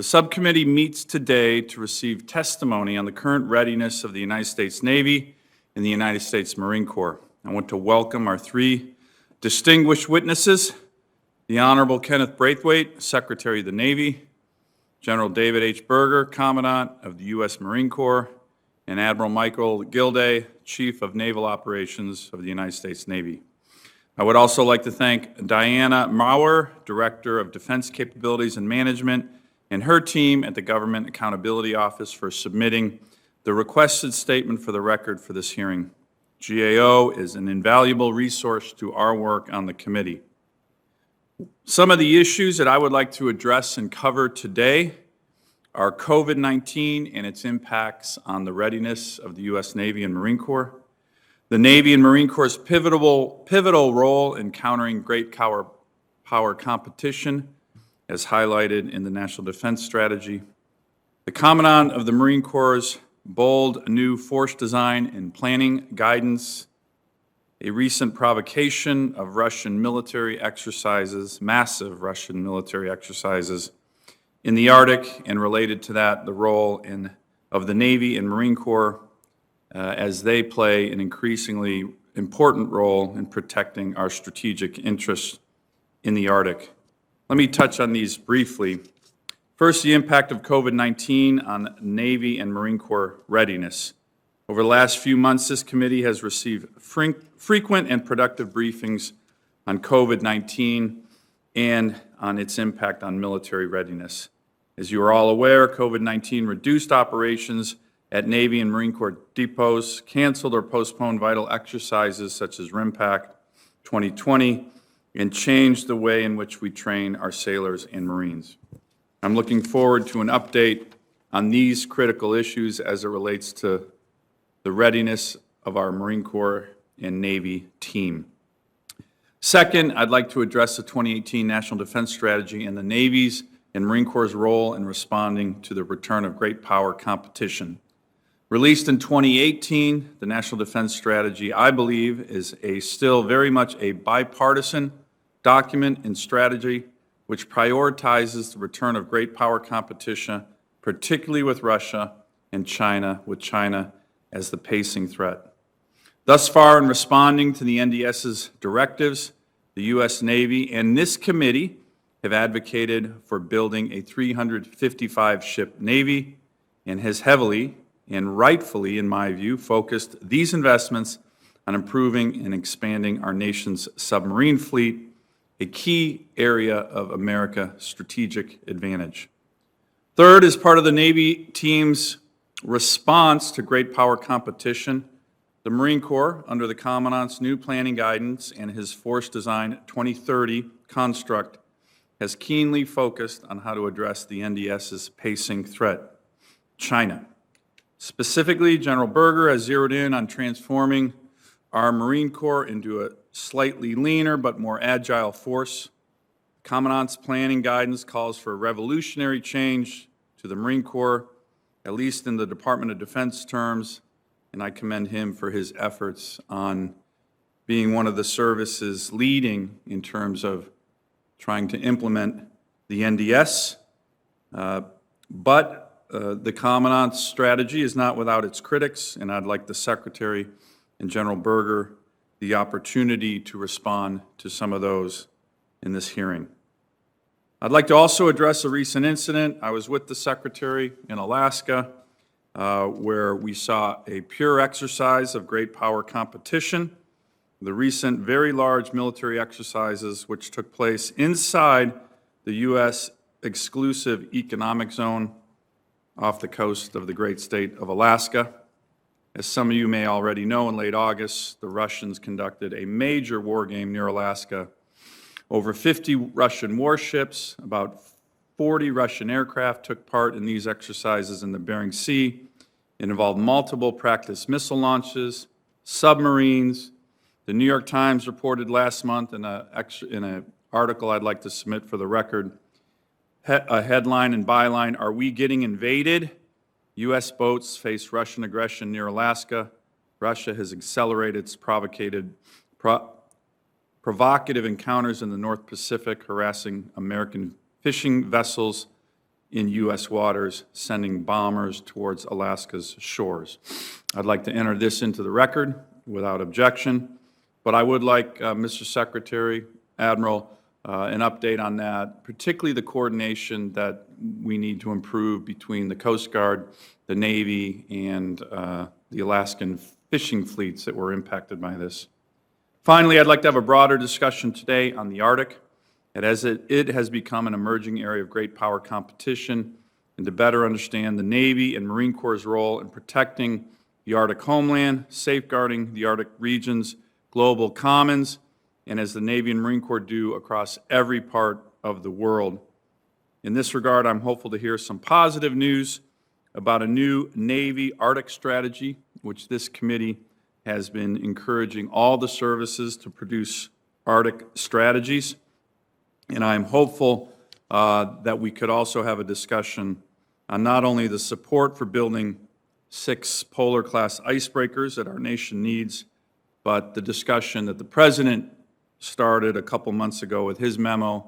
The subcommittee meets today to receive testimony on the current readiness of the United States Navy and the United States Marine Corps. I want to welcome our three distinguished witnesses, the Honorable Kenneth Braithwaite, Secretary of the Navy, General David H. Berger, Commandant of the U.S. Marine Corps, and Admiral Michael Gilday, Chief of Naval Operations of the United States Navy. I would also like to thank Diana Maurer, Director of Defense Capabilities and Management, and her team at the Government Accountability Office for submitting the requested statement for the record for this hearing. GAO is an invaluable resource to our work on the committee. Some of the issues that I would like to address and cover today are COVID-19 and its impacts on the readiness of the U.S. Navy and Marine Corps, the Navy and Marine Corps' pivotal role in countering great power competition, as highlighted in the National Defense Strategy, the Commandant of the Marine Corps' bold new force design and planning guidance, a recent provocation of Russian military exercises, massive Russian military exercises in the Arctic, and related to that, the role of the Navy and Marine Corps as they play an increasingly important role in protecting our strategic interests in the Arctic. Let me touch on these briefly. First, the impact of COVID-19 on Navy and Marine Corps readiness. Over the last few months, this committee has received frequent and productive briefings on COVID-19 and on its impact on military readiness. As you are all aware, COVID-19 reduced operations at Navy and Marine Corps depots, canceled or postponed vital exercises such as RIMPAC 2020, and changed the way in which we train our sailors and Marines. I'm looking forward to an update on these critical issues as it relates to the readiness of our Marine Corps and Navy team. Second, I'd like to address the 2018 National Defense Strategy and the Navy's and Marine Corps' role in responding to the return of great power competition. Released in 2018, the National Defense Strategy, I believe, is still very much a bipartisan document and strategy which prioritizes the return of great power competition, particularly with Russia and China, with China as the pacing threat. Thus far, in responding to the NDS's directives, the U.S. Navy and this committee have advocated for building a 355-ship Navy and has heavily and rightfully, in my view, focused these investments on improving and expanding our nation's submarine fleet, a key area of America's strategic advantage. Third, as part of the Navy team's response to great power competition, the Marine Corps, under the Commandant's new planning guidance and his Force Design 2030 construct, has keenly focused on how to address the NDS's pacing threat, China. Specifically, General Berger has zeroed in on transforming our Marine Corps into a slightly leaner but more agile force. Commandant's planning guidance calls for a revolutionary change to the Marine Corps, at least in the Department of Defense terms, and I commend him for his efforts on being one of the services leading in terms of trying to implement the NDS. But the Commandant's strategy is not without its critics, and I'd like the Secretary and General Berger the opportunity to respond to some of those in this hearing. I'd like to also address a recent incident. I was with the Secretary in Alaska, where we saw a pure exercise of great power competition. The recent very large military exercises which took place inside the U.S. exclusive economic zone off the coast of the great state of Alaska. As some of you may already know, in late August, the Russians conducted a major war game near Alaska. Over 50 Russian warships, about 40 Russian aircraft took part in these exercises in the Bering Sea. It involved multiple practice missile launches, submarines. The New York Times reported last month in an article I'd like to submit for the record, a headline and byline, "Are we getting invaded? U.S. boats face Russian aggression near Alaska. Russia has accelerated its provocative encounters in the North Pacific, harassing American fishing vessels in U.S. waters, sending bombers towards Alaska's shores. I'd like to enter this into the record without objection, but I would like, Mr. Secretary, Admiral, an update on that, particularly the coordination that we need to improve between the Coast Guard, the Navy, and the Alaskan fishing fleets that were impacted by this. Finally, I'd like to have a broader discussion today on the Arctic, as it has become an emerging area of great power competition, and to better understand the Navy and Marine Corps' role in protecting the Arctic homeland, safeguarding the Arctic region's global commons, and as the Navy and Marine Corps do across every part of the world. In this regard, I'm hopeful to hear some positive news about a new Navy Arctic strategy, which this committee has been encouraging all the services to produce Arctic strategies. And I'm hopeful that we could also have a discussion on not only the support for building 6 polar-class icebreakers that our nation needs, but the discussion that the President started a couple months ago with his memo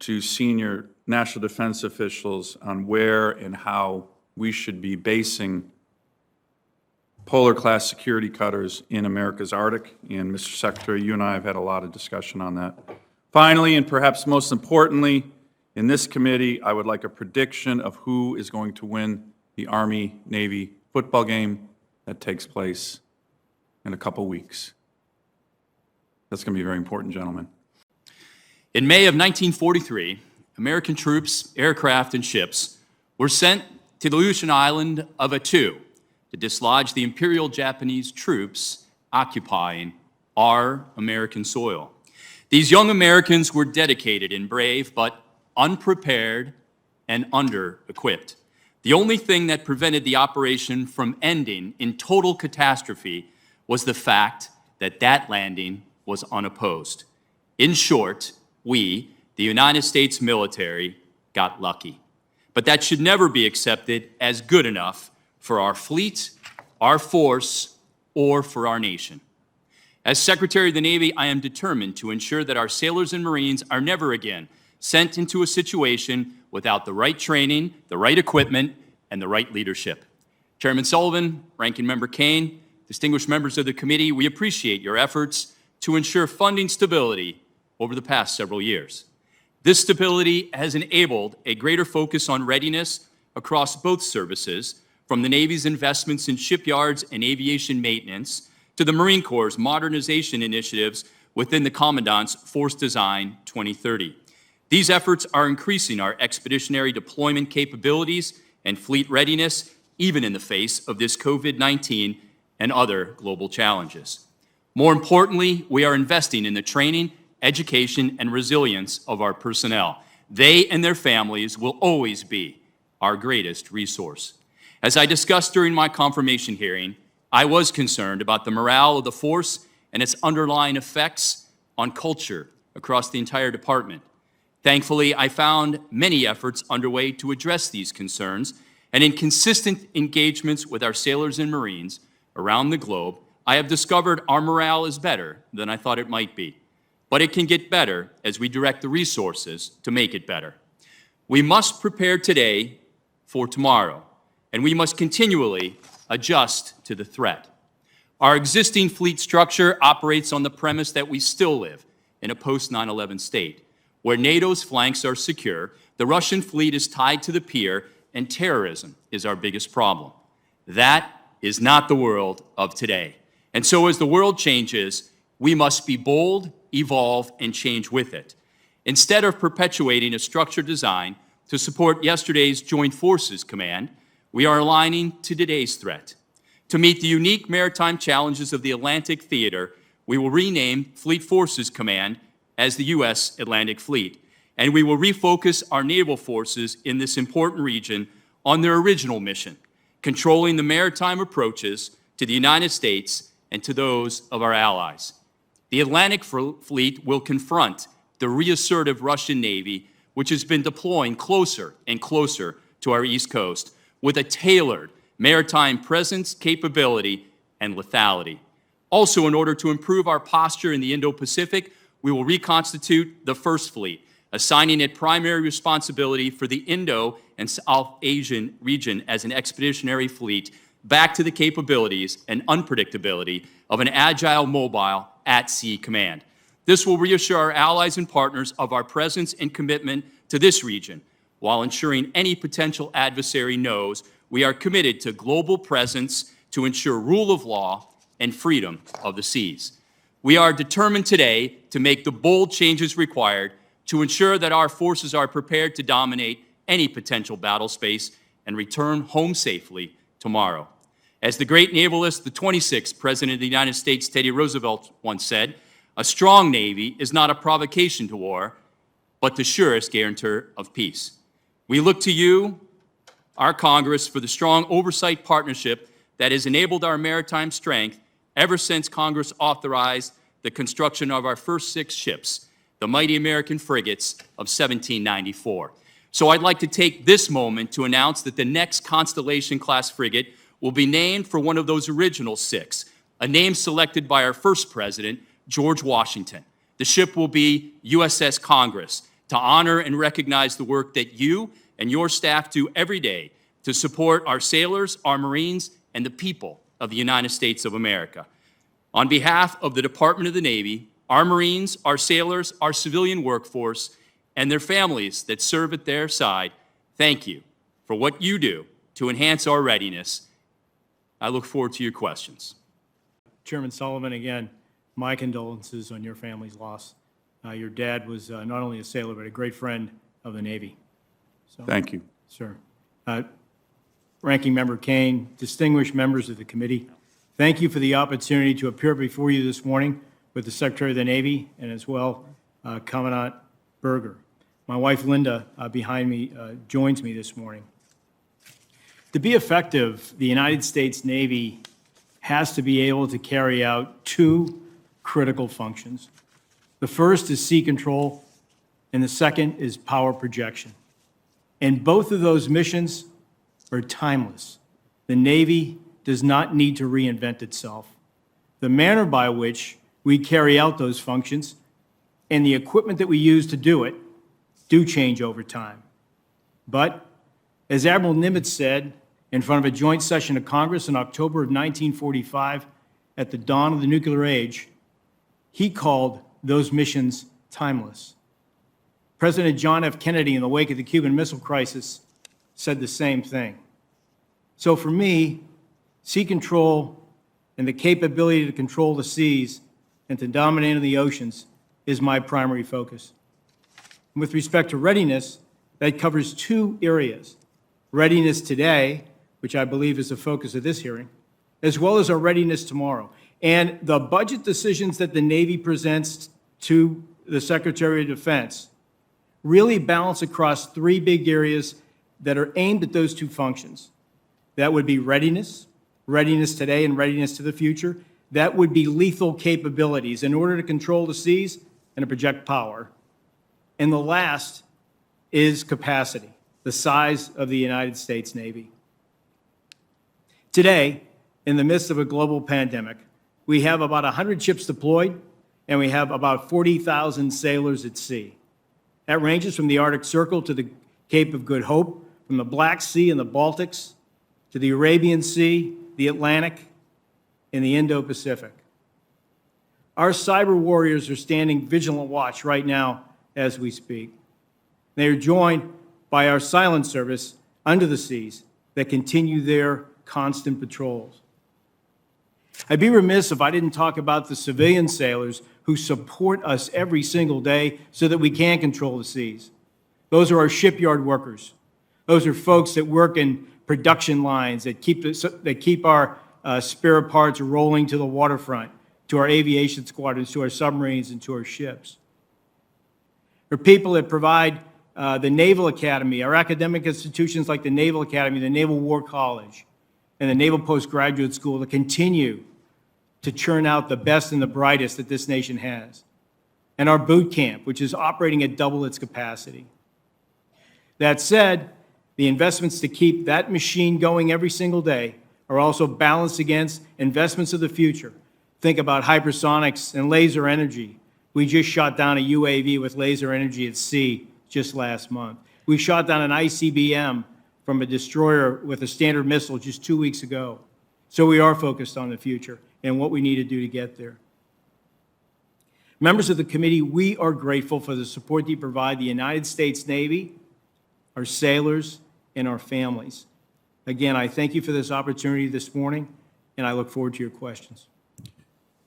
to senior national defense officials on where and how we should be basing polar-class security cutters in America's Arctic. And Mr. Secretary, you and I have had a lot of discussion on that. Finally, and perhaps most importantly, in this committee, I would like a prediction of who is going to win the Army-Navy football game that takes place in a couple weeks. That's going to be very important, gentlemen. In May of 1943, American troops, aircraft, and ships were sent to the Aleutian island of Attu to dislodge the Imperial Japanese troops occupying our American soil. These young Americans were dedicated and brave, but unprepared and under-equipped. The only thing that prevented the operation from ending in total catastrophe was the fact that that landing was unopposed. In short, we, the United States military, got lucky. But that should never be accepted as good enough for our fleet, our force, or for our nation. As Secretary of the Navy, I am determined to ensure that our sailors and Marines are never again sent into a situation without the right training, the right equipment, and the right leadership. Chairman Sullivan, Ranking Member Kane, distinguished members of the committee, we appreciate your efforts to ensure funding stability over the past several years. This stability has enabled a greater focus on readiness across both services, from the Navy's investments in shipyards and aviation maintenance to the Marine Corps' modernization initiatives within the Commandant's Force Design 2030. These efforts are increasing our expeditionary deployment capabilities and fleet readiness, even in the face of this COVID-19 and other global challenges. More importantly, we are investing in the training, education, and resilience of our personnel. They and their families will always be our greatest resource. As I discussed during my confirmation hearing, I was concerned about the morale of the force and its underlying effects on culture across the entire department. Thankfully, I found many efforts underway to address these concerns, and in consistent engagements with our sailors and Marines around the globe, I have discovered our morale is better than I thought it might be. But it can get better as we direct the resources to make it better. We must prepare today for tomorrow, and we must continually adjust to the threat. Our existing fleet structure operates on the premise that we still live in a post-9/11 state, where NATO's flanks are secure, the Russian fleet is tied to the pier, and terrorism is our biggest problem. That is not the world of today. And so as the world changes, we must be bold, evolve, and change with it. Instead of perpetuating a structured design to support yesterday's Joint Forces Command, we are aligning to today's threat. To meet the unique maritime challenges of the Atlantic theater, we will rename Fleet Forces Command as the U.S. Atlantic Fleet, and we will refocus our naval forces in this important region on their original mission, controlling the maritime approaches to the United States and to those of our allies. The Atlantic Fleet will confront the reassertive Russian Navy, which has been deploying closer and closer to our East Coast, with a tailored maritime presence, capability, and lethality. Also, in order to improve our posture in the Indo-Pacific, we will reconstitute the First Fleet, assigning it primary responsibility for the Indo and South Asian region as an expeditionary fleet, back to the capabilities and unpredictability of an agile, mobile, at-sea command. This will reassure our allies and partners of our presence and commitment to this region, while ensuring any potential adversary knows we are committed to global presence to ensure rule of law and freedom of the seas. We are determined today to make the bold changes required to ensure that our forces are prepared to dominate any potential battle space and return home safely tomorrow. As the great navalist, the 26th President of the United States, Teddy Roosevelt, once said, "A strong Navy is not a provocation to war, but the surest guarantor of peace." We look to you, our Congress, for the strong oversight partnership that has enabled our maritime strength ever since Congress authorized the construction of our first 6 ships, the mighty American frigates of 1794. So I'd like to take this moment to announce that the next Constellation-class frigate will be named for one of those original 6, a name selected by our first president, George Washington. The ship will be USS Congress, to honor and recognize the work that you and your staff do every day to support our sailors, our Marines, and the people of the United States of America. On behalf of the Department of the Navy, our Marines, our sailors, our civilian workforce, and their families that serve at their side, thank you for what you do to enhance our readiness. I look forward to your questions. Chairman Sullivan, again, my condolences on your family's loss. Your dad was not only a sailor, but a great friend of the Navy. So, Thank you. sir. Ranking Member Kane, distinguished members of the committee, thank you for the opportunity to appear before you this morning with the Secretary of the Navy and as well Commandant Berger. My wife Linda behind me joins me this morning. To be effective, the United States Navy has to be able to carry out 2 critical functions. The first is sea control, and the second is power projection. And both of those missions are timeless. The Navy does not need to reinvent itself. The manner by which we carry out those functions and the equipment that we use to do it do change over time. But, as Admiral Nimitz said in front of a joint session of Congress in October of 1945, at the dawn of the nuclear age, he called those missions timeless. President John F. Kennedy, in the wake of the Cuban Missile Crisis, said the same thing. So for me, sea control and the capability to control the seas and to dominate in the oceans is my primary focus. And with respect to readiness, that covers 2 areas. Readiness today, which I believe is the focus of this hearing, as well as our readiness tomorrow. And the budget decisions that the Navy presents to the Secretary of Defense really balance across 3 big areas that are aimed at those 2 functions. That would be readiness, readiness today and readiness to the future. That would be lethal capabilities in order to control the seas and to project power. And the last is capacity, the size of the United States Navy. Today, in the midst of a global pandemic, we have about 100 ships deployed, and we have about 40,000 sailors at sea. That ranges from the Arctic Circle to the Cape of Good Hope, from the Black Sea and the Baltics to the Arabian Sea, the Atlantic, and the Indo-Pacific. Our cyber warriors are standing vigilant watch right now as we speak. They are joined by our silent service under the seas that continue their constant patrols. I'd be remiss if I didn't talk about the civilian sailors who support us every single day so that we can control the seas. Those are our shipyard workers. Those are folks that work in production lines that keep our spare parts rolling to the waterfront, to our aviation squadrons, to our submarines, and to our ships. There are people that provide the Naval Academy, our academic institutions like the Naval Academy, the Naval War College, and the Naval Postgraduate School to continue to churn out the best and the brightest that this nation has. And our boot camp, which is operating at double its capacity. That said, the investments to keep that machine going every single day are also balanced against investments of the future. Think about hypersonics and laser energy, We just shot down a UAV with laser energy at sea just last month. We shot down an ICBM from a destroyer with a Standard missile just 2 weeks ago. So we are focused on the future and what we need to do to get there. Members of the committee, we are grateful for the support that you provide the United States Navy, our sailors, and our families. Again, I thank you for this opportunity this morning, and I look forward to your questions.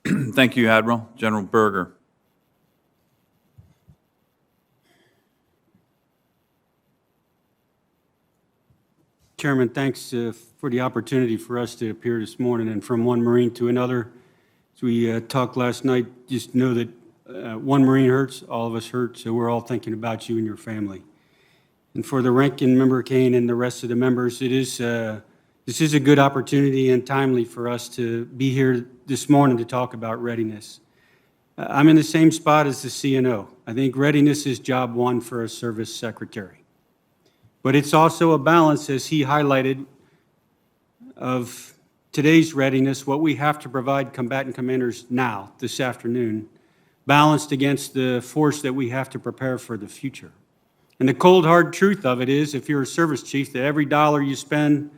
Thank you, Admiral. General Berger. Chairman, thanks for the opportunity for us to appear this morning. And from one Marine to another, as we talked last night, just know that one Marine hurts, all of us hurt, so we're all thinking about you and your family. And for the ranking member Kane and the rest of the members, this is a good opportunity and timely for us to be here this morning to talk about readiness. I'm in the same spot as the CNO. I think readiness is job one for a service secretary. But it's also a balance, as he highlighted, of today's readiness, what we have to provide combatant commanders now, this afternoon, balanced against the force that we have to prepare for the future. And the cold, hard truth of it is, if you're a service chief, that every dollar you spend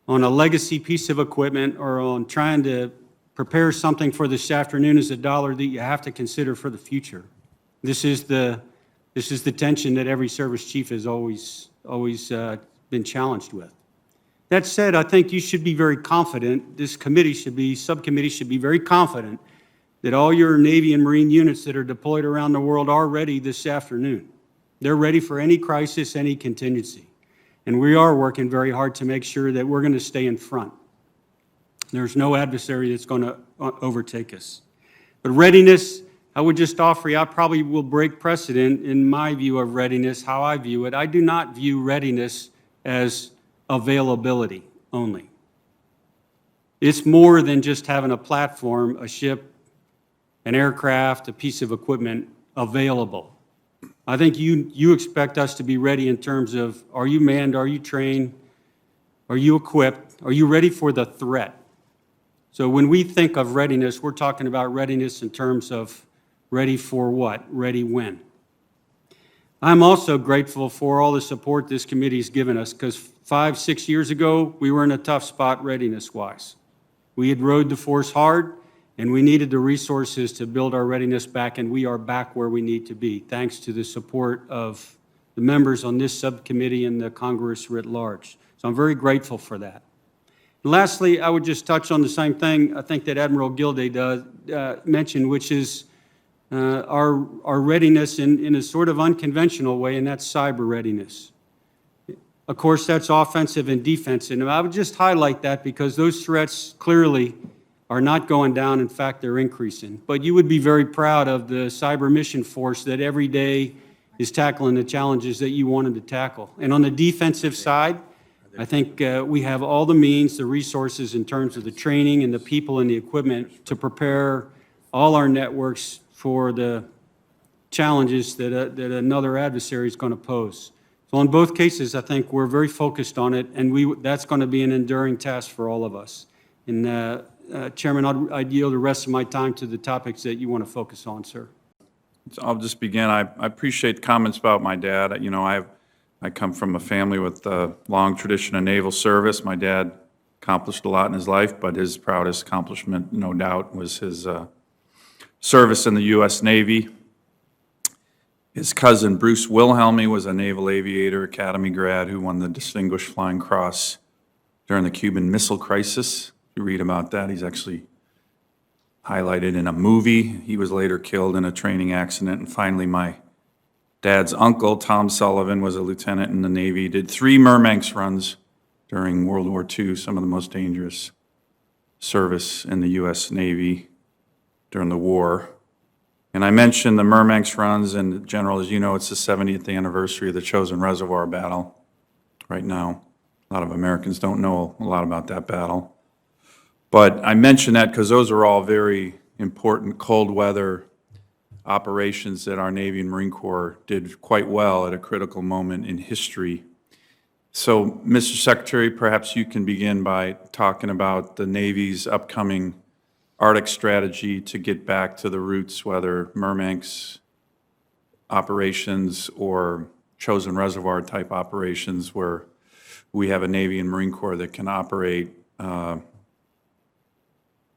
on a legacy piece of equipment or on trying to prepare something for this afternoon is a dollar that you have to consider for the future. This is the tension that every service chief has always been challenged with. That said, I think you should be very confident, subcommittee should be very confident that all your Navy and Marine units that are deployed around the world are ready this afternoon. They're ready for any crisis, any contingency. And we are working very hard to make sure that we're going to stay in front. There's no adversary that's going to overtake us. But readiness, I would just offer you, I probably will break precedent in my view of readiness, how I view it. I do not view readiness as availability only. It's more than just having a platform, a ship, an aircraft, a piece of equipment available. I think you expect us to be ready in terms of, are you manned, are you trained, are you equipped, are you ready for the threat? So when we think of readiness, we're talking about readiness in terms of ready for what? Ready when? I'm also grateful for all the support this committee's given us, because 5-6 years ago, we were in a tough spot readiness-wise. We had rode the force hard, and we needed the resources to build our readiness back, and we are back where we need to be, thanks to the support of the members on this subcommittee and the Congress writ large. So I'm very grateful for that. And lastly, I would just touch on the same thing I think that Admiral Gilday mentioned, which is our readiness in a sort of unconventional way, and that's cyber readiness. Of course, that's offensive and defensive, and I would just highlight that because those threats clearly are not going down. In fact, they're increasing. But you would be very proud of the cyber mission force that every day is tackling the challenges that you wanted to tackle. And on the defensive side, I think we have all the means, the resources in terms of the training and the people and the equipment to prepare all our networks for the challenges that another adversary is going to pose. So in both cases, I think we're very focused on it, and that's going to be an enduring task for all of us. And Chairman, I'd yield the rest of my time to the topics that you want to focus on, sir. I'll just begin. I appreciate the comments about my dad. You know, I come from a family with a long tradition of naval service. My dad accomplished a lot in his life, but his proudest accomplishment, no doubt, was his service in the U.S. Navy. His cousin, Bruce Wilhelmy, was a Naval Aviator Academy grad who won the Distinguished Flying Cross during the Cuban Missile Crisis. You read about that. He's actually highlighted in a movie. He was later killed in a training accident. And finally, my dad's uncle, Tom Sullivan, was a lieutenant in the Navy, did 3 Mermanx runs during World War II, some of the most dangerous service in the U.S. Navy during the war. And I mentioned the Mermanx runs, and General, as you know, it's the 70th anniversary of the Chosin Reservoir battle right now. A lot of Americans don't know a lot about that battle. But I mention that because those are all very important cold weather operations that our Navy and Marine Corps did quite well at a critical moment in history. So, Mr. Secretary, perhaps you can begin by talking about the Navy's upcoming Arctic strategy to get back to the roots, whether Murmansk operations or chosen reservoir type operations, where we have a Navy and Marine Corps that can operate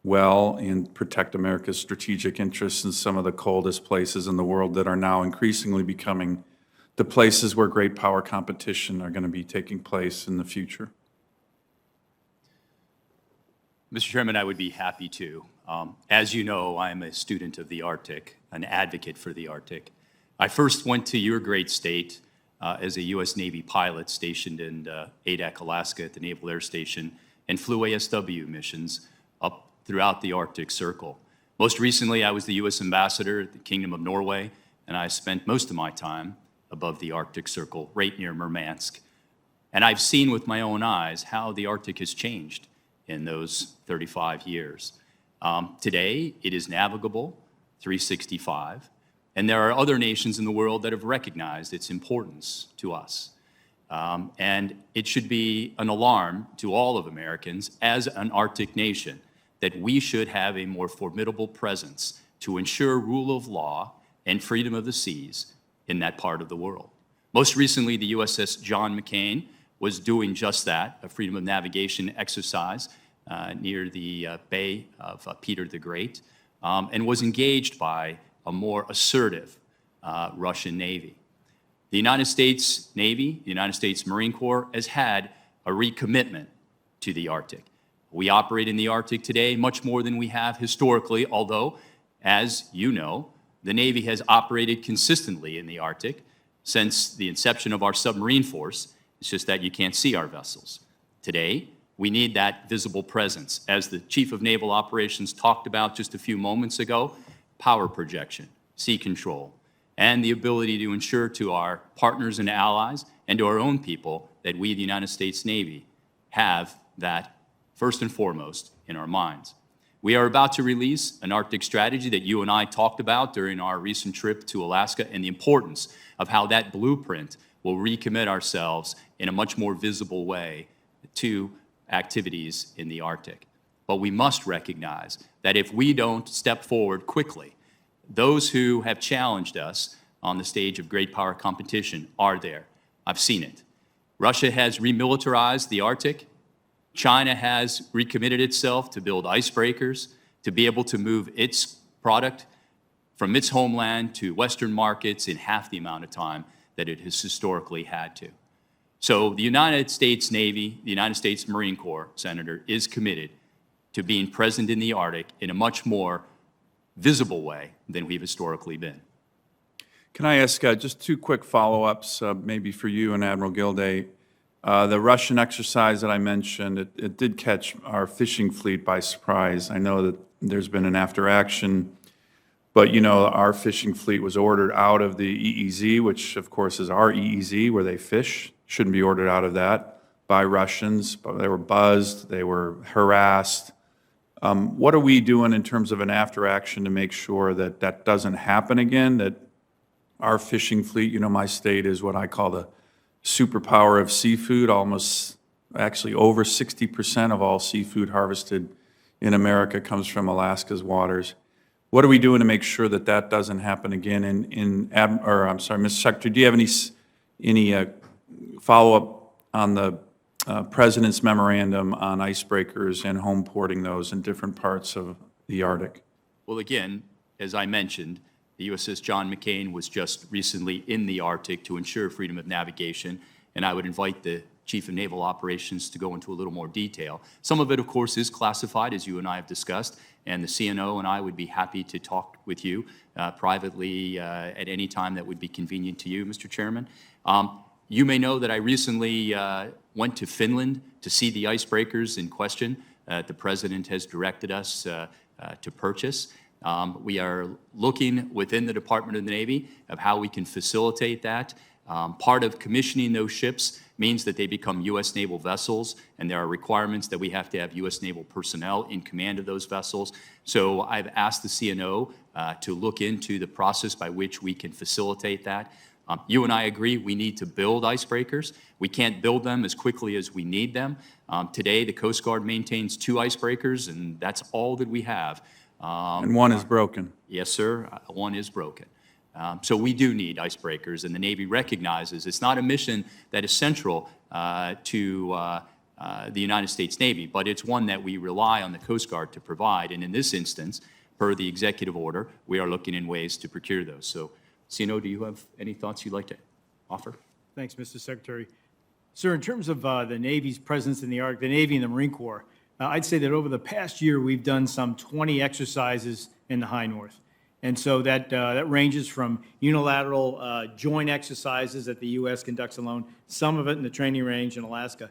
well and protect America's strategic interests in some of the coldest places in the world that are now increasingly becoming the places where great power competition are going to be taking place in the future. Mr. Chairman, I would be happy to. As you know, I'm a student of the Arctic, an advocate for the Arctic. I first went to your great state as a U.S. Navy pilot stationed in Adak, Alaska at the Naval Air Station, and flew ASW missions up throughout the Arctic Circle. Most recently, I was the U.S. ambassador at the Kingdom of Norway, and I spent most of my time above the Arctic Circle, right near Murmansk. And I've seen with my own eyes how the Arctic has changed in those 35 years. Today, it is navigable 365, and there are other nations in the world that have recognized its importance to us. And it should be an alarm to all of Americans as an Arctic nation that we should have a more formidable presence to ensure rule of law and freedom of the seas in that part of the world. Most recently, the USS John McCain was doing just that, a freedom of navigation exercise near the Bay of Peter the Great, and was engaged by a more assertive Russian Navy. The United States Navy, the United States Marine Corps, has had a recommitment to the Arctic. We operate in the Arctic today much more than we have historically, although, as you know, the Navy has operated consistently in the Arctic since the inception of our submarine force. It's just that you can't see our vessels. Today, we need that visible presence. As the Chief of Naval Operations talked about just a few moments ago, power projection, sea control, and the ability to ensure to our partners and allies and to our own people that we, the United States Navy, have that first and foremost in our minds. We are about to release an Arctic strategy that you and I talked about during our recent trip to Alaska, and the importance of how that blueprint will recommit ourselves in a much more visible way to activities in the Arctic. But we must recognize that if we don't step forward quickly, those who have challenged us on the stage of great power competition are there. I've seen it. Russia has remilitarized the Arctic. China has recommitted itself to build icebreakers, to be able to move its product from its homeland to Western markets in half the amount of time that it has historically had to. So the United States Navy, the United States Marine Corps, Senator, is committed to being present in the Arctic in a much more visible way than we've historically been. Can I ask just two quick follow-ups, maybe for you and Admiral Gilday? The Russian exercise that I mentioned, it did catch our fishing fleet by surprise. I know that there's been an after-action, but you know, our fishing fleet was ordered out of the EEZ, which of course is our EEZ where they fish. Shouldn't be ordered out of that by Russians. But they were buzzed, they were harassed. What are we doing in terms of an after-action to make sure that that doesn't happen again, that our fishing fleet, you know, my state is what I call the superpower of seafood. Almost, actually over 60% of all seafood harvested in America comes from Alaska's waters. What are we doing to make sure that that doesn't happen again? Mr. Secretary, do you have any follow-up on the President's memorandum on icebreakers and home porting those in different parts of the Arctic? Well, again, as I mentioned, the USS John McCain was just recently in the Arctic to ensure freedom of navigation, and I would invite the Chief of Naval Operations to go into a little more detail. Some of it, of course, is classified, as you and I have discussed, and the CNO and I would be happy to talk with you privately at any time that would be convenient to you, Mr. Chairman. You may know that I recently went to Finland to see the icebreakers in question that the President has directed us to purchase. We are looking within the Department of the Navy of how we can facilitate that. Part of commissioning those ships means that they become U.S. naval vessels, and there are requirements that we have to have U.S. naval personnel in command of those vessels. So I've asked the CNO to look into the process by which we can facilitate that. You and I agree we need to build icebreakers. We can't build them as quickly as we need them. Today, the Coast Guard maintains 2 icebreakers, and that's all that we have. And one is broken. Yes, sir, one is broken. So we do need icebreakers, and the Navy recognizes it's not a mission that is central to the United States Navy, but it's one that we rely on the Coast Guard to provide. And in this instance, per the executive order, we are looking in ways to procure those. So, CNO, do you have any thoughts you'd like to offer? Thanks, Mr. Secretary. Sir, in terms of the Navy's presence in the Arctic, the Navy and the Marine Corps, I'd say that over the past year, we've done some 20 exercises in the high north. And so that ranges from unilateral joint exercises that the U.S. conducts alone, some of it in the training range in Alaska,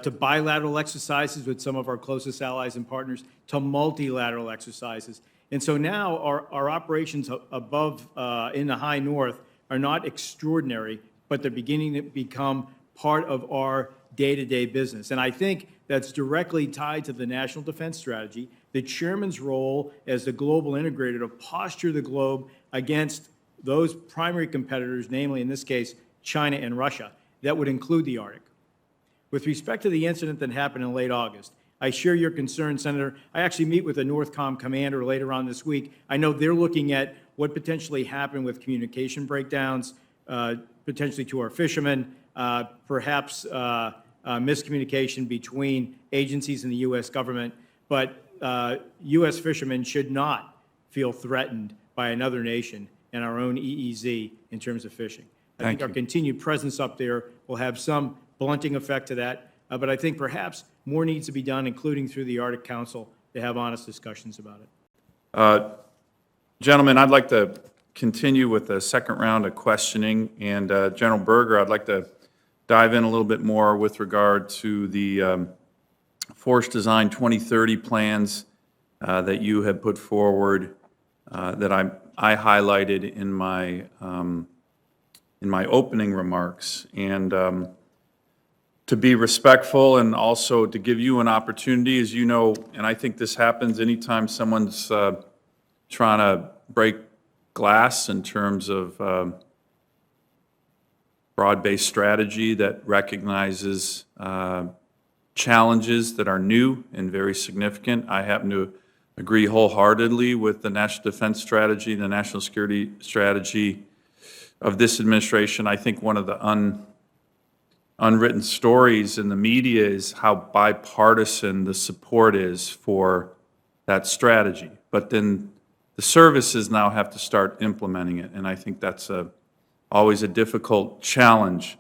to bilateral exercises with some of our closest allies and partners, to multilateral exercises. And so now our operations above in the high north are not extraordinary, but they're beginning to become part of our day-to-day business. And I think that's directly tied to the National Defense Strategy, the chairman's role as the global integrator to posture the globe against those primary competitors, namely in this case, China and Russia. That would include the Arctic. With respect to the incident that happened in late August, I share your concern, Senator. I actually meet with a NORTHCOM commander later on this week. I know they're looking at what potentially happened with communication breakdowns, potentially to our fishermen, perhaps miscommunication between agencies in the U.S. government. But U.S. fishermen should not feel threatened by another nation and our own EEZ in terms of fishing. I think our continued presence up there will have some blunting effect to that. But I think perhaps more needs to be done, including through the Arctic Council, to have honest discussions about it. Gentlemen, I'd like to continue with the second round of questioning. And General Berger, I'd like to dive in a little bit more with regard to the Force Design 2030 plans that you have put forward that I highlighted in my opening remarks. And to be respectful and also to give you an opportunity, as you know, and I think this happens anytime someone's trying to break glass in terms of broad-based strategy that recognizes challenges that are new and very significant. I happen to agree wholeheartedly with the National Defense Strategy, the National Security Strategy of this administration. I think one of the unwritten stories in the media is how bipartisan the support is for that strategy. But then the services now have to start implementing it, and I think that's always a difficult challenge.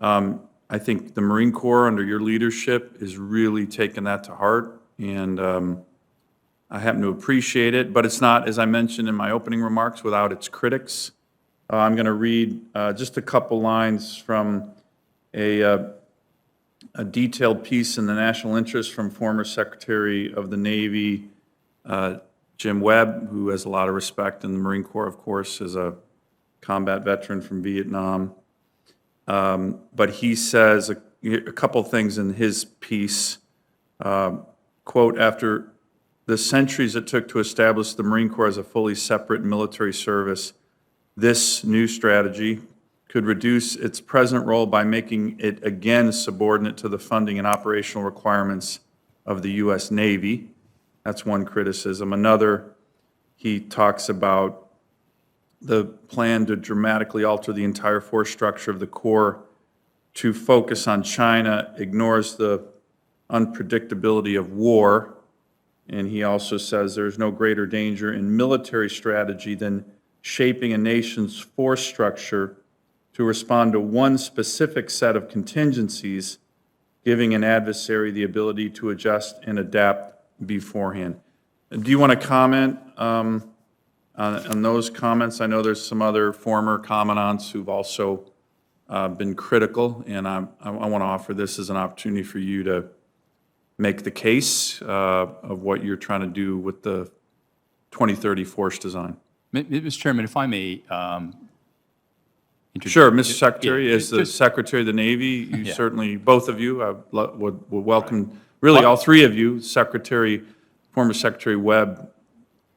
I think the Marine Corps, under your leadership, is really taking that to heart, and I happen to appreciate it, but it's not, as I mentioned in my opening remarks, without its critics. I'm going to read just a couple lines from a detailed piece in the National Interest from former Secretary of the Navy, Jim Webb, who has a lot of respect in the Marine Corps, of course, as a combat veteran from Vietnam. But he says a couple things in his piece. Quote, after the centuries it took to establish the Marine Corps as a fully separate military service, this new strategy could reduce its present role by making it again subordinate to the funding and operational requirements of the U.S. Navy. That's one criticism. Another, he talks about the plan to dramatically alter the entire force structure of the Corps to focus on China, ignores the unpredictability of war, and he also says there's no greater danger in military strategy than shaping a nation's force structure to respond to one specific set of contingencies, giving an adversary the ability to adjust and adapt beforehand. Do you want to comment on those comments? I know there's some other former commandants who've also been critical, and I want to offer this as an opportunity for you to make the case of what you're trying to do with the 2030 force design. Mr. Chairman, if I may. Sure, Mr. Secretary, as the Secretary of the Navy, you certainly, both of you, would welcome, really all three of you, former Secretary Webb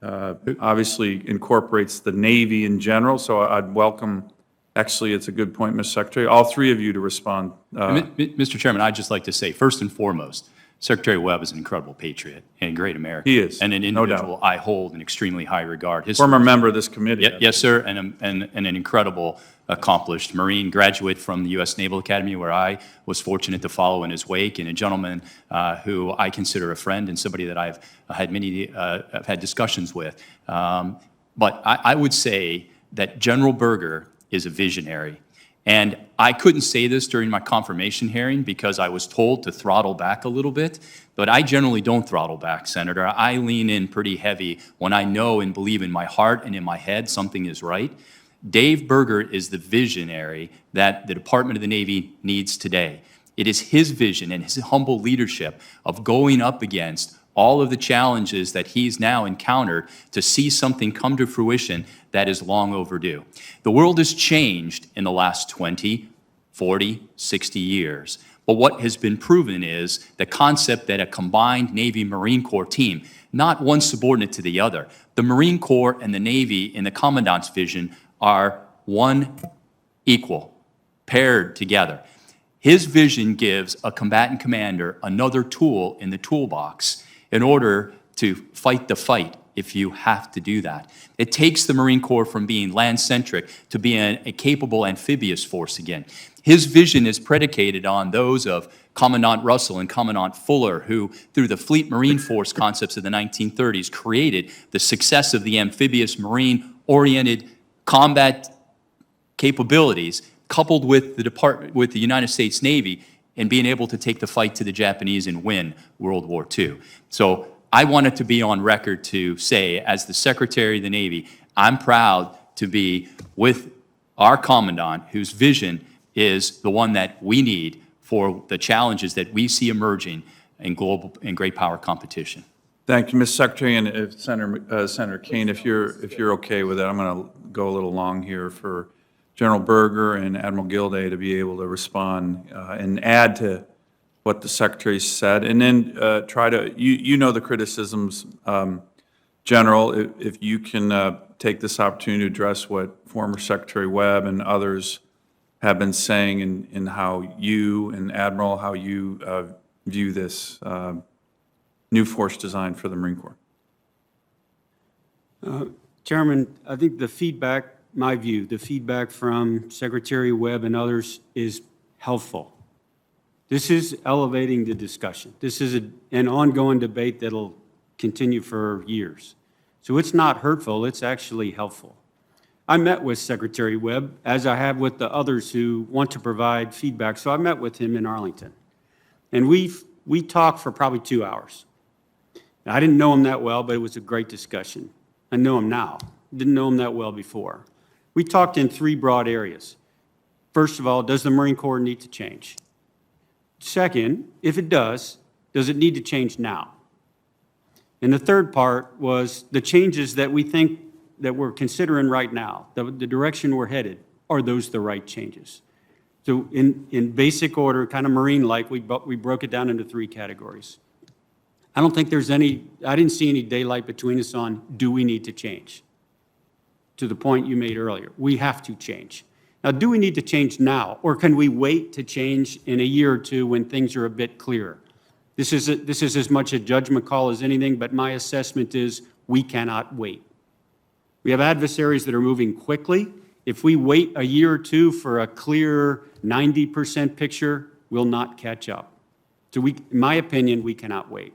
obviously incorporates the Navy in general, so I'd welcome Actually, it's a good point, Ms. Secretary. All three of you to respond. Mr. Chairman, I'd just like to say, first and foremost, Secretary Webb is an incredible patriot and a great American. He is, And an no doubt. individual I hold in extremely high regard. His Former member of this committee. Yes, sir, and an incredible, accomplished Marine, graduate from the U.S. Naval Academy, where I was fortunate to follow in his wake, and a gentleman who I consider a friend and somebody that I've had discussions with. But I would say that General Berger is a visionary. And I couldn't say this during my confirmation hearing because I was told to throttle back a little bit, but I generally don't throttle back, Senator. I lean in pretty heavy when I know and believe in my heart and in my head something is right. Dave Berger is the visionary that the Department of the Navy needs today. It is his vision and his humble leadership of going up against all of the challenges that he's now encountered to see something come to fruition that is long overdue. The world has changed in the last 20, 40, 60 years. But what has been proven is the concept that a combined Navy-Marine Corps team, not one subordinate to the other, the Marine Corps and the Navy in the Commandant's vision are one equal, paired together. His vision gives a combatant commander another tool in the toolbox in order to fight the fight if you have to do that. It takes the Marine Corps from being land-centric to being a capable amphibious force again. His vision is predicated on those of Commandant Russell and Commandant Fuller, who, through the Fleet Marine Force concepts of the 1930s, created the success of the amphibious marine-oriented combat capabilities, coupled with the United States Navy, and being able to take the fight to the Japanese and win World War II. So I wanted to be on record to say, as the Secretary of the Navy, I'm proud to be with our Commandant, whose vision is the one that we need for the challenges that we see emerging in global and great power competition. Thank you, Ms. Secretary, and if Senator Kane, if you're okay with it, I'm going to go a little long here for General Berger and Admiral Gilday to be able to respond and add to what the Secretary said, and then try to, you know the criticisms, General, if you can take this opportunity to address what former Secretary Webb and others have been saying and how you and Admiral, how you view this new force design for the Marine Corps. Chairman, I think the feedback, my view, the feedback from Secretary Webb and others is helpful. This is elevating the discussion. This is an ongoing debate that'll continue for years. So it's not hurtful, it's actually helpful. I met with Secretary Webb, as I have with the others who want to provide feedback. So I met with him in Arlington. And we talked for probably 2 hours. Now, I didn't know him that well, but it was a great discussion. I know him now. Didn't know him that well before. We talked in 3 broad areas. First of all, does the Marine Corps need to change? Second, if it does it need to change now? And the third part was the changes that we think that we're considering right now, the direction we're headed, are those the right changes? So in basic order, kind of Marine-like, we broke it down into 3 categories. I don't think there's I didn't see any daylight between us on, do we need to change? To the point you made earlier, we have to change. Now, do we need to change now, or can we wait to change in a year or 2 when things are a bit clearer? This is as much a judgment call as anything, but my assessment is we cannot wait. We have adversaries that are moving quickly. If we wait a year or 2 for a clear 90% picture, we'll not catch up. So in my opinion, we cannot wait.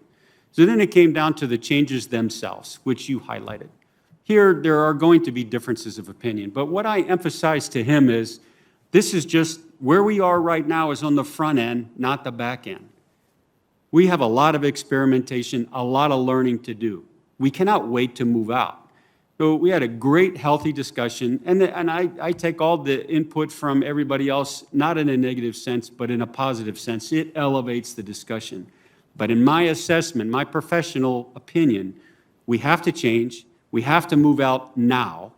So then it came down to the changes themselves, which you highlighted. Here, there are going to be differences of opinion, but what I emphasize to him is this is just where we are right now is on the front end, not the back end. We have a lot of experimentation, a lot of learning to do. We cannot wait to move out. So we had a great, healthy discussion, and I take all the input from everybody else, not in a negative sense, but in a positive sense. It elevates the discussion. But in my assessment, my professional opinion, we have to change. We have to move out now,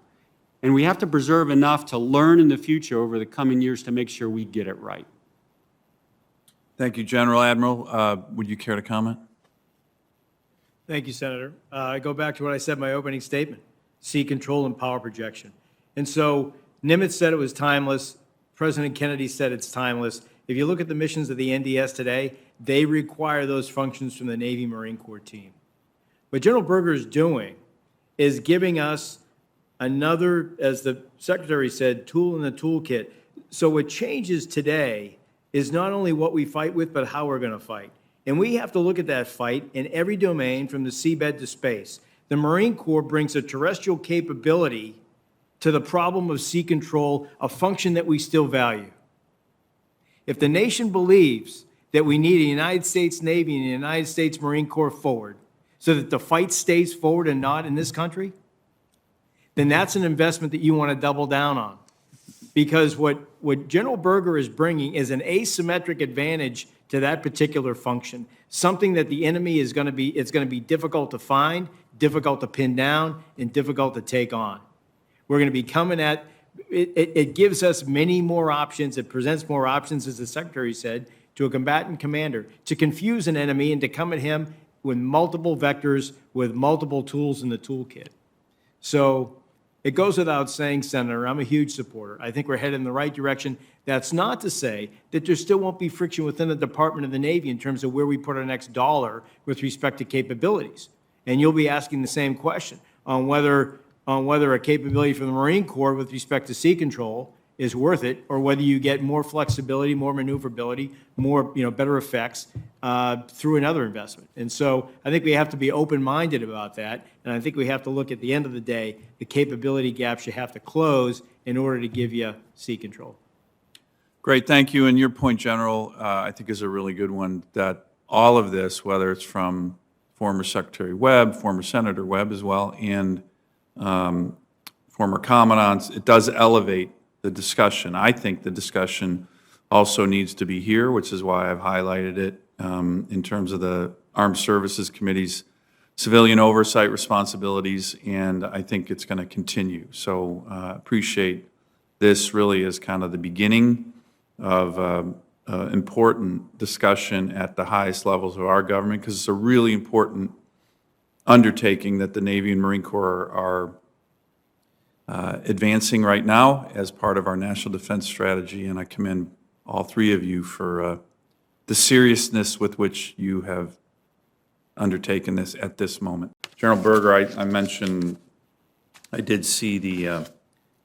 and we have to preserve enough to learn in the future over the coming years to make sure we get it right. Thank you, General. Admiral, would you care to comment? Thank you, Senator. I go back to what I said in my opening statement, sea control and power projection. And so Nimitz said it was timeless. President Kennedy said it's timeless. If you look at the missions of the NDS today, they require those functions from the Navy Marine Corps team. What General Berger is doing is giving us another, as the Secretary said, tool in the toolkit. So what changes today is not only what we fight with, but how we're going to fight. And we have to look at that fight in every domain from the seabed to space. The Marine Corps brings a terrestrial capability to the problem of sea control, a function that we still value. If the nation believes that we need a United States Navy and a United States Marine Corps forward so that the fight stays forward and not in this country, then that's an investment that you want to double down on. Because what General Berger is bringing is an asymmetric advantage to that particular function, something that the enemy is going to be, it's going to be difficult to find, difficult to pin down, and difficult to take on. We're going to be coming at, it gives us many more options, it presents more options, as the Secretary said, to a combatant commander, to confuse an enemy and to come at him with multiple vectors, with multiple tools in the toolkit. So it goes without saying, Senator, I'm a huge supporter. I think we're headed in the right direction. That's not to say that there still won't be friction within the Department of the Navy in terms of where we put our next dollar with respect to capabilities. And you'll be asking the same question on whether a capability from the Marine Corps with respect to sea control is worth it, or whether you get more flexibility, more maneuverability, more, better effects through another investment. And so I think we have to be open-minded about that, and I think we have to look at the end of the day, the capability gaps you have to close in order to give you sea control. Great, thank you. And your point, General, I think is a really good one, that all of this, whether it's from former Secretary Webb, former Senator Webb as well, and former commandants, it does elevate the discussion. I think the discussion also needs to be here, which is why I've highlighted it in terms of the Armed Services Committee's civilian oversight responsibilities, and I think it's going to continue. So appreciate this really as kind of the beginning of important discussion at the highest levels of our government, because it's a really important undertaking that the Navy and Marine Corps are advancing right now as part of our national defense strategy, and I commend all three of you for the seriousness with which you have undertaken this at this moment. General Berger, I mentioned, I did see the, I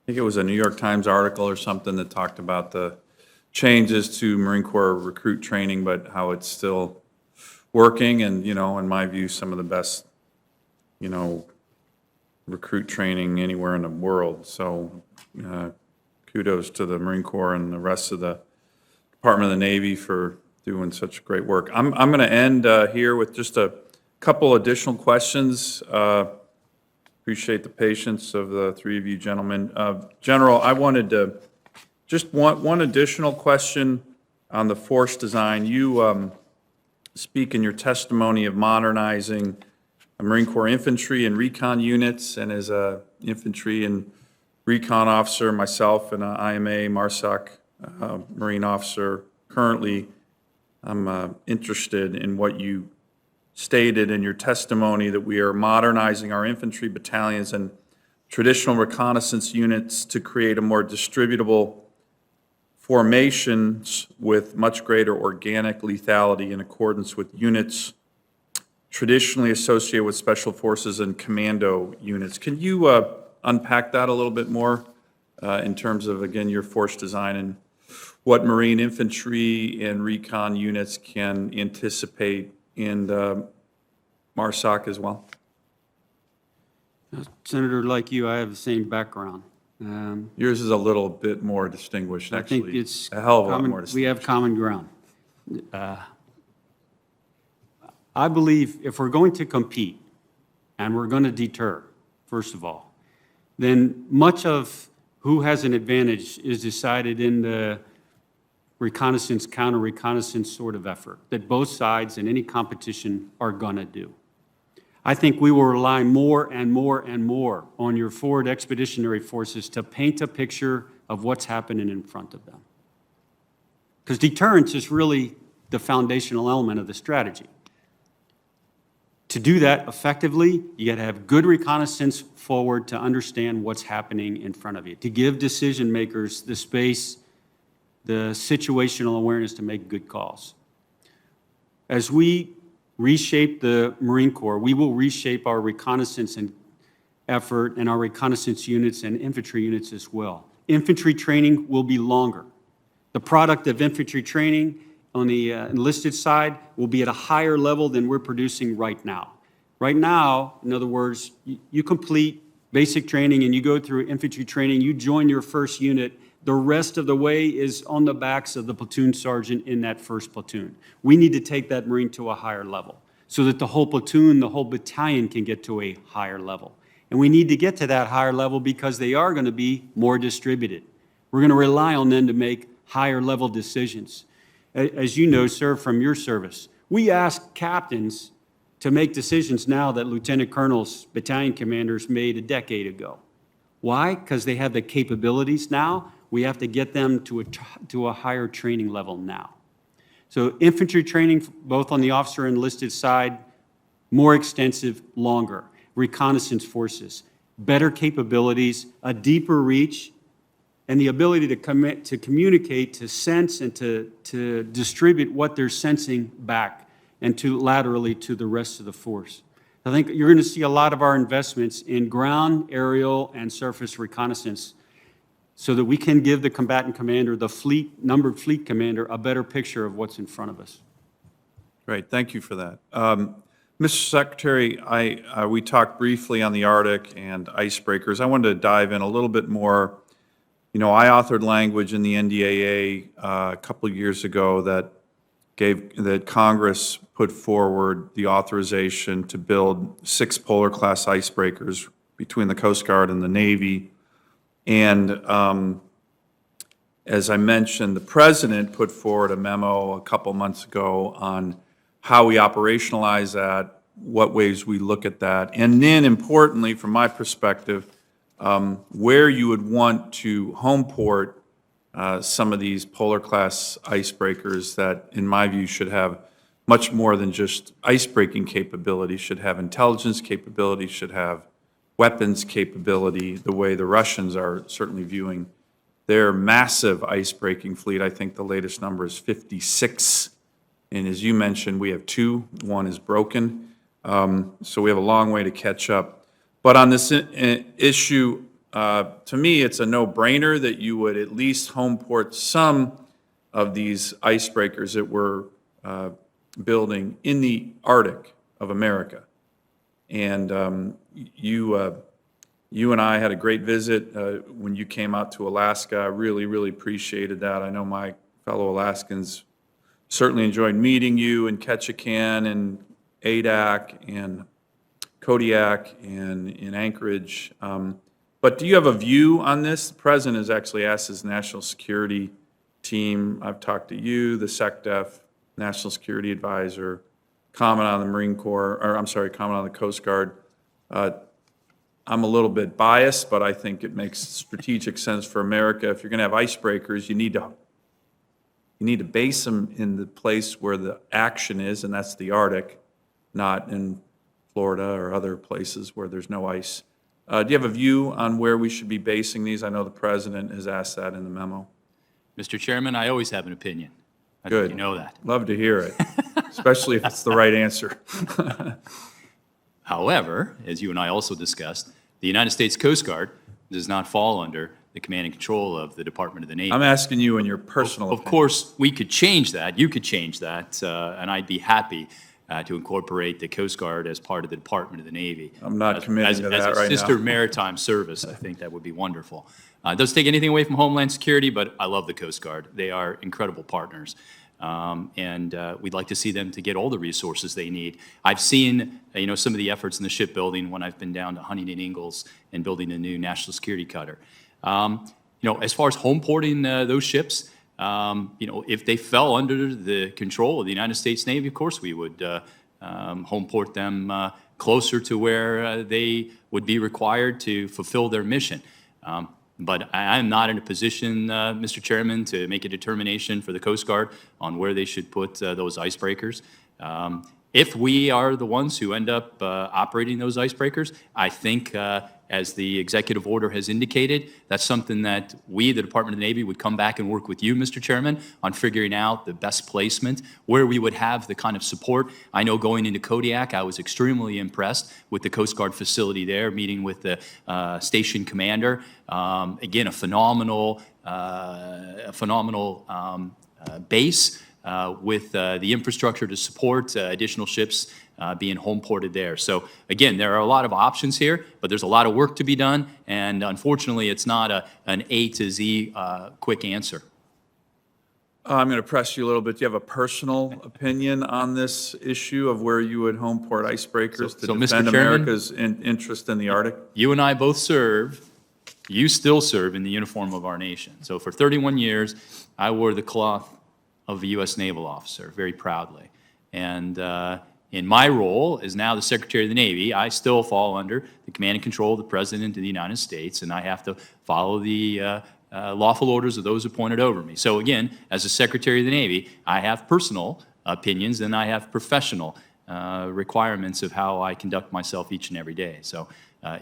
think it was a New York Times article or something that talked about the changes to Marine Corps recruit training, but how it's still working, and, in my view, some of the best, recruit training anywhere in the world. So kudos to the Marine Corps and the rest of the Department of the Navy for doing such great work. I'm going to end here with just a couple additional questions. Appreciate the patience of the three of you gentlemen. General, I wanted to just one additional question on the force design. You speak in your testimony of modernizing Marine Corps infantry and recon units, and as a infantry and recon officer myself and an IMA MARSOC Marine officer currently, I'm interested in what you stated in your testimony, that we are modernizing our infantry battalions and traditional reconnaissance units to create a more distributable formations with much greater organic lethality in accordance with units traditionally associated with special forces and commando units. Can you unpack that a little bit more in terms of, again, your force design and what Marine infantry and recon units can anticipate in MARSOC as well? Senator, like you, I have the same background. Yours is a little bit more distinguished, I actually. think it's a hell of a lot common, more distinguished. we have common ground. I believe if we're going to compete and we're going to deter, first of all, then much of who has an advantage is decided in the reconnaissance, counter-reconnaissance sort of effort that both sides in any competition are going to do. I think we will rely more and more and more on your forward expeditionary forces to paint a picture of what's happening in front of them. Because deterrence is really the foundational element of the strategy. To do that effectively, you got to have good reconnaissance forward to understand what's happening in front of you, to give decision makers the space, the situational awareness to make good calls. As we reshape the Marine Corps, we will reshape our reconnaissance and effort and our reconnaissance units and infantry units as well. Infantry training will be longer. The product of infantry training on the enlisted side will be at a higher level than we're producing right now. Right now, in other words, you complete basic training and you go through infantry training, you join your first unit, the rest of the way is on the backs of the platoon sergeant in that first platoon. We need to take that Marine to a higher level so that the whole platoon, the whole battalion can get to a higher level. And we need to get to that higher level because they are going to be more distributed. We're going to rely on them to make higher level decisions. As you know, sir, from your service, we ask captains to make decisions now that lieutenant colonels, battalion commanders made a decade ago. Why? Because they have the capabilities now. We have to get them to a higher training level now. So infantry training, both on the officer and enlisted side, more extensive, longer. Reconnaissance forces, better capabilities, a deeper reach, and the ability to communicate, to sense, and to distribute what they're sensing back and to laterally to the rest of the force. I think you're going to see a lot of our investments in ground, aerial, and surface reconnaissance so that we can give the combatant commander, the numbered fleet commander, a better picture of what's in front of us. Great, thank you for that. Mr. Secretary, we talked briefly on the Arctic and icebreakers. I wanted to dive in a little bit more. You know, I authored language in the NDAA a couple of years ago that Congress put forward the authorization to build 6 polar class icebreakers between the Coast Guard and the Navy. And as I mentioned, the President put forward a memo a couple months ago on how we operationalize that, what ways we look at that, and then importantly, from my perspective, where you would want to home port some of these polar class icebreakers that, in my view, should have much more than just icebreaking capability, should have intelligence capability, should have weapons capability, the way the Russians are certainly viewing their massive icebreaking fleet. I think the latest number is 56. And as you mentioned, we have 2. One is broken. So we have a long way to catch up. But on this issue, to me, it's a no-brainer that you would at least home port some of these icebreakers that we're building in the Arctic of America. And you and I had a great visit when you came out to Alaska. I really, really appreciated that. I know my fellow Alaskans certainly enjoyed meeting you in Ketchikan and Adak and Kodiak and in Anchorage. But do you have a view on this? The President has actually asked his national security team, I've talked to you, the SecDef, National Security Advisor, comment on the Marine Corps, or I'm sorry, comment on the Coast Guard. I'm a little bit biased, but I think it makes strategic sense for America. If you're going to have icebreakers, you need to base them in the place where the action is, and that's the Arctic, not in Florida or other places where there's no ice. Do you have a view on where we should be basing these? I know the President has asked that in the memo. Mr. Chairman, I always have an opinion. I Good. think you know that. Love to hear it, especially if it's the right answer. However, as you and I also discussed, the United States Coast Guard does not fall under the command and control of the Department of the Navy. I'm asking you in your personal Of opinion. course, we could change that, you could change that, and I'd be happy to incorporate the Coast Guard as part of the Department of the Navy. I'm not committing to that As a right now. sister maritime service, I think that would be wonderful. It doesn't take anything away from Homeland Security, but I love the Coast Guard. They are incredible partners. And we'd like to see them to get all the resources they need. I've seen, some of the efforts in the shipbuilding when I've been down to Huntington Ingalls and building a new national security cutter. As far as home porting those ships, if they fell under the control of the United States Navy, of course we would home port them closer to where they would be required to fulfill their mission. But I am not in a position, Mr. Chairman, to make a determination for the Coast Guard on where they should put those icebreakers. if we are the ones who end up operating those icebreakers, I think, as the executive order has indicated, that's something that we, the Department of the Navy, would come back and work with you, Mr. Chairman, on figuring out the best placement, where we would have the kind of support. I know going into Kodiak, I was extremely impressed with the Coast Guard facility there, meeting with the station commander. Again, a phenomenal base. With the infrastructure to support additional ships being home ported there. So again, there are a lot of options here, but there's a lot of work to be done, and unfortunately, it's not an A to Z quick answer. I'm going to press you a little bit. Do you have a personal opinion on this issue of where you would home port icebreakers to So, Mr. defend Chairman, America's interest in the Arctic? You and I both serve, you still serve in the uniform of our nation. So for 31 years, I wore the cloth of a U.S. naval officer, very proudly. And in my role as now the Secretary of the Navy, I still fall under the command and control of the President of the United States, and I have to follow the lawful orders of those appointed over me. So again, as the Secretary of the Navy, I have personal opinions and I have professional requirements of how I conduct myself each and every day. So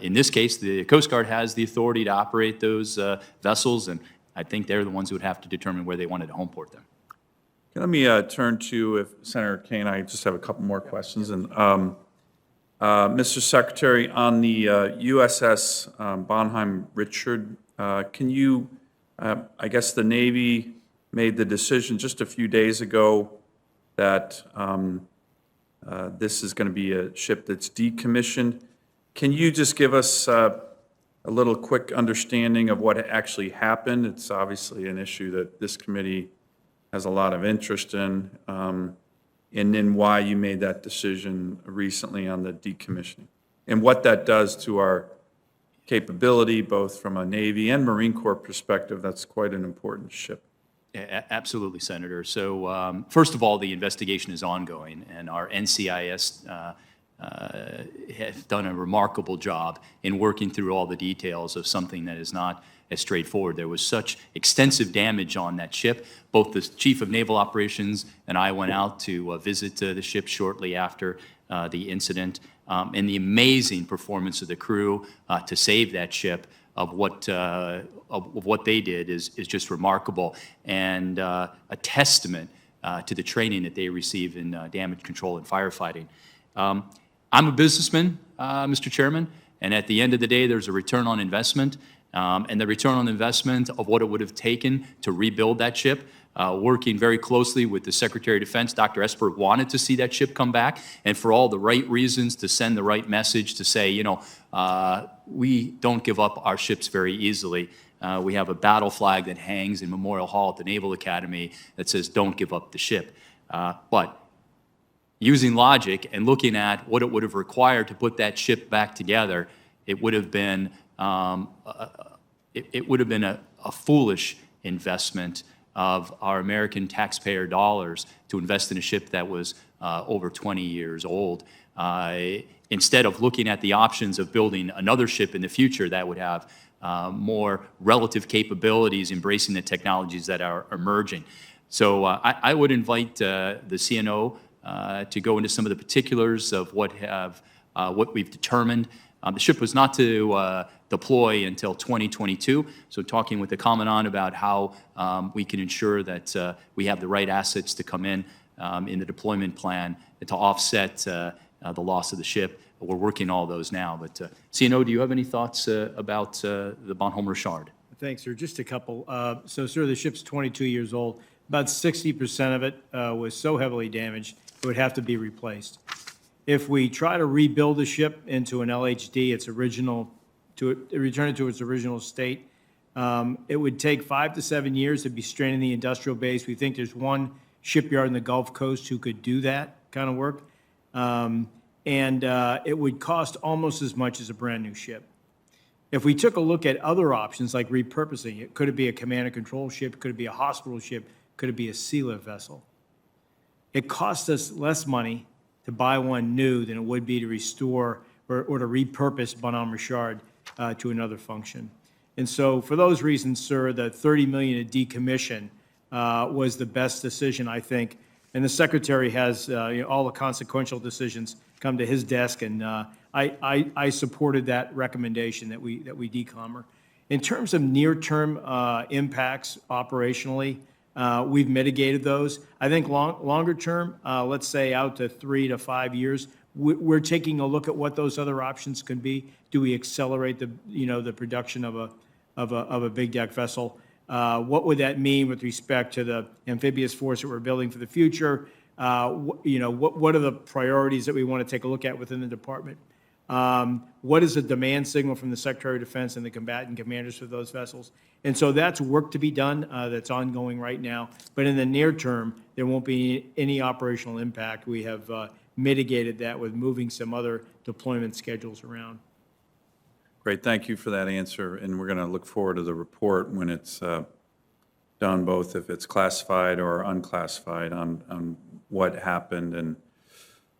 in this case, the Coast Guard has the authority to operate those vessels, and I think they're the ones who would have to determine where they wanted to home port them. Let me turn to Senator Kane. I just have a couple more questions. And Mr. Secretary, on the USS Bonheim Richard, can you, I guess the Navy made the decision just a few days ago that this is going to be a ship that's decommissioned. Can you just give us a little quick understanding of what actually happened? It's obviously an issue that this committee has a lot of interest in, and then why you made that decision recently on the decommissioning, and what that does to our capability, both from a Navy and Marine Corps perspective. That's quite an important ship. Absolutely, Senator. So first of all, the investigation is ongoing, and our NCIS has done a remarkable job in working through all the details of something that is not as straightforward. There was such extensive damage on that ship. Both the Chief of Naval Operations and I went out to visit the ship shortly after the incident, and the amazing performance of the crew to save that ship of what they did is just remarkable, and a testament to the training that they receive in damage control and firefighting. I'm a businessman, Mr. Chairman, and at the end of the day, there's a return on investment. And the return on investment of what it would have taken to rebuild that ship, working very closely with the Secretary of Defense. Dr. Esper wanted to see that ship come back, and for all the right reasons, to send the right message to say, you know, we don't give up our ships very easily. We have a battle flag that hangs in Memorial Hall at the Naval Academy that says, don't give up the ship. But using logic and looking at what it would have required to put that ship back together, it would have been a foolish investment of our American taxpayer dollars to invest in a ship that was over 20 years old. Instead of looking at the options of building another ship in the future that would have more relative capabilities, embracing the technologies that are emerging. So I would invite the CNO to go into some of the particulars of what we've determined. The ship was not to deploy until 2022, so talking with the Commandant about how we can ensure that we have the right assets to come in the deployment plan to offset the loss of the ship. We're working all those now. But CNO, do you have any thoughts about the Bonhomme Richard? Thanks, sir. Just a couple. So, sir, the ship's 22 years old. About 60% of it was so heavily damaged it would have to be replaced. If we try to rebuild the ship into an LHD, return it to its original state, it would take 5 to 7 years to be straining the industrial base. We think there's one shipyard in the Gulf Coast who could do that kind of work. It would cost almost as much as a brand-new ship. If we took a look at other options like repurposing it, could it be a command and control ship? Could it be a hospital ship? Could it be a sealift vessel? It costs us less money to buy one new than it would be to restore or to repurpose Bonhomme Richard to another function. And so for those reasons, sir, the $30 million to decommission was the best decision, I think, And the Secretary has all the consequential decisions come to his desk, and I supported that recommendation that we decommer. In terms of near-term impacts operationally, we've mitigated those. I think longer term, let's say out to 3 to 5 years, we're taking a look at what those other options could be. Do we accelerate the production of a big deck vessel? What would that mean with respect to the amphibious force that we're building for the future? What are the priorities that we want to take a look at within the department? What is the demand signal from the Secretary of Defense and the combatant commanders for those vessels? And so that's work to be done that's ongoing right now. But in the near term, there won't be any operational impact. We have mitigated that with moving some other deployment schedules around. Great, thank you for that answer, and we're going to look forward to the report when it's done, both if it's classified or unclassified, on what happened and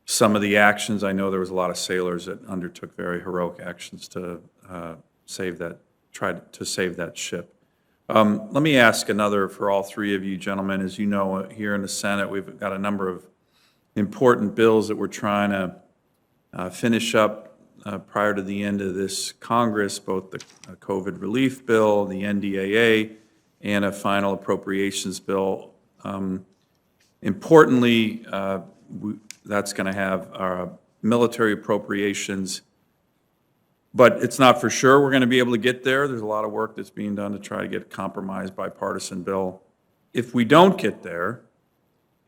some of the actions. I know there was a lot of sailors that undertook very heroic actions to try to save that ship. Let me ask another for all three of you gentlemen. As you know, here in the Senate, we've got a number of important bills that we're trying to finish up prior to the end of this Congress, both the COVID relief bill, the NDAA, and a final appropriations bill. Importantly, that's going to have military appropriations, but it's not for sure we're going to be able to get there. There's a lot of work that's being done to try to get a compromised bipartisan bill. If we don't get there,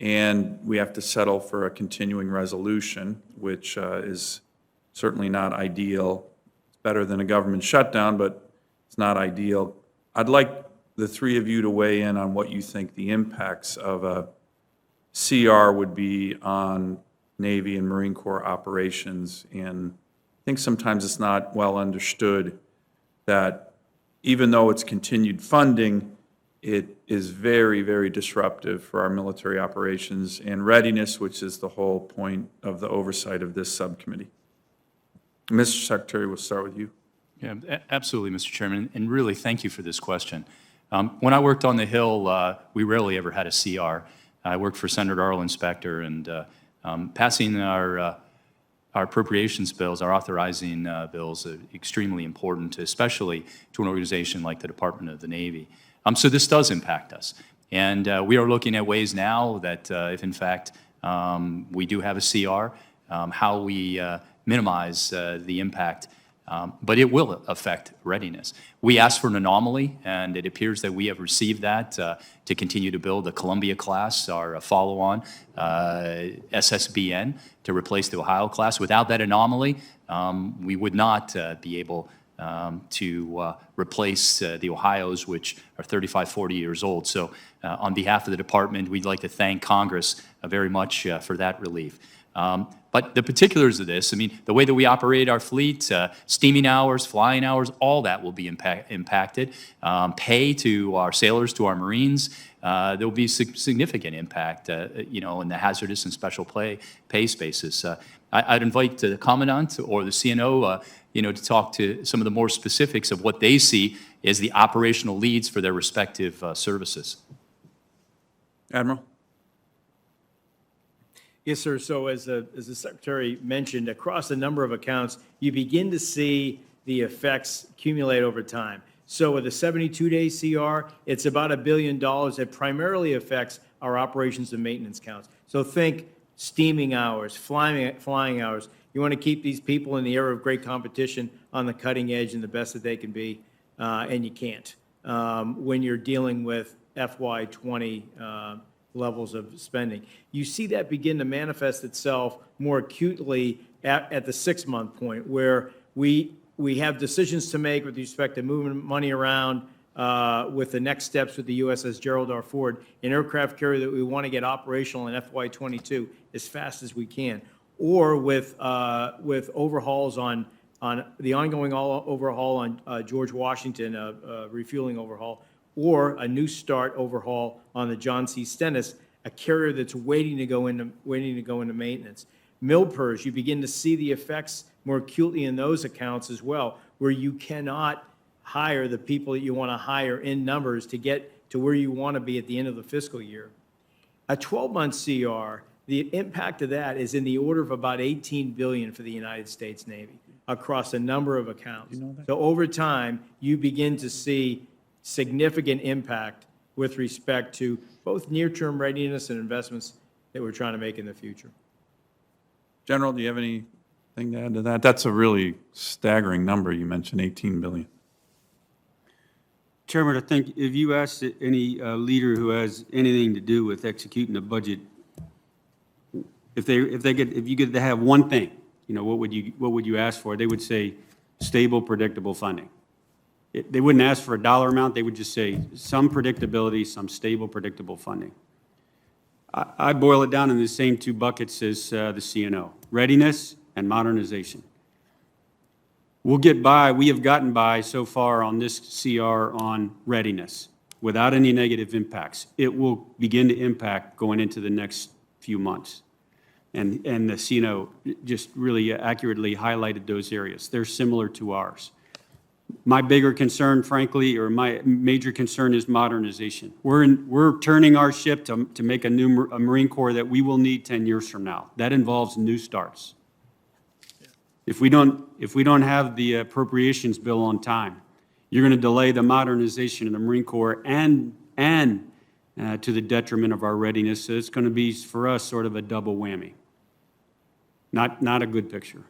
and we have to settle for a continuing resolution, which is certainly not ideal. It's better than a government shutdown, but it's not ideal. I'd like the three of you to weigh in on what you think the impacts of a CR would be on Navy and Marine Corps operations. And I think sometimes it's not well understood that even though it's continued funding, it is very, very disruptive for our military operations and readiness, which is the whole point of the oversight of this subcommittee. Mr. Secretary, we'll start with you. Yeah, absolutely, Mr. Chairman, and really thank you for this question. When I worked on the Hill, we rarely ever had a CR. I worked for Senator Arlen Specter, and passing our appropriations bills, our authorizing bills, are extremely important, especially to an organization like the Department of the Navy. So this does impact us, and we are looking at ways now that if in fact we do have a CR, how we minimize the impact, but it will affect readiness. We asked for an anomaly, and it appears that we have received that to continue to build the Columbia class, our follow-on SSBN, to replace the Ohio class. Without that anomaly, we would not be able to replace the Ohios, which are 35, 40 years old. So on behalf of the department, we'd like to thank Congress very much for that relief. But the particulars of this, I mean, the way that we operate our fleet, steaming hours, flying hours, all that will be impacted. Pay to our sailors, to our Marines, there will be significant impact, in the hazardous and special pay spaces. I'd invite the Commandant or the CNO, to talk to some of the more specifics of what they see as the operational leads for their respective services. Admiral? Yes, sir. So as the Secretary mentioned, across a number of accounts, you begin to see the effects accumulate over time. So with a 72-day CR, it's about $1 billion that primarily affects our operations and maintenance counts. So think steaming hours, flying hours. You want to keep these people in the era of great competition on the cutting edge and the best that they can be, and you can't when you're dealing with FY20 levels of spending. You see that begin to manifest itself more acutely at the 6-month point, where we have decisions to make with respect to moving money around with the next steps with the USS Gerald R. Ford, an aircraft carrier that we want to get operational in FY22 as fast as we can, or with overhauls on the ongoing overhaul on George Washington, refueling overhaul, or a new start overhaul on the John C. Stennis, a carrier that's waiting to go into maintenance. MilPERS, you begin to see the effects more acutely in those accounts as well, where you cannot hire the people that you want to hire in numbers to get to where you want to be at the end of the fiscal year. A 12-month CR, the impact of that is in the order of about $18 billion for the United States Navy across a number of accounts. So over time, you begin to see significant impact with respect to both near-term readiness and investments that we're trying to make in the future. General, do you have anything to add to that? That's a really staggering number. You mentioned 18 billion. Chairman, I think if you ask any leader who has anything to do with executing a budget, if you get to have one thing, what would you ask for? They would say stable, predictable funding. They wouldn't ask for a dollar amount. They would just say some predictability, some stable, predictable funding. I boil it down in the same two buckets as the CNO: readiness and modernization. We'll get by, we have gotten by so far on this CR on readiness without any negative impacts. It will begin to impact going into the next few months. And the CNO just really accurately highlighted those areas. They're similar to ours. My bigger concern, frankly, or my major concern is modernization. We're turning our ship to make a new Marine Corps that we will need 10 years from now. That involves new starts. If we don't have the appropriations bill on time, you're going to delay the modernization of the Marine Corps and to the detriment of our readiness. So it's going to be, for us, sort of a double whammy. Not a good picture.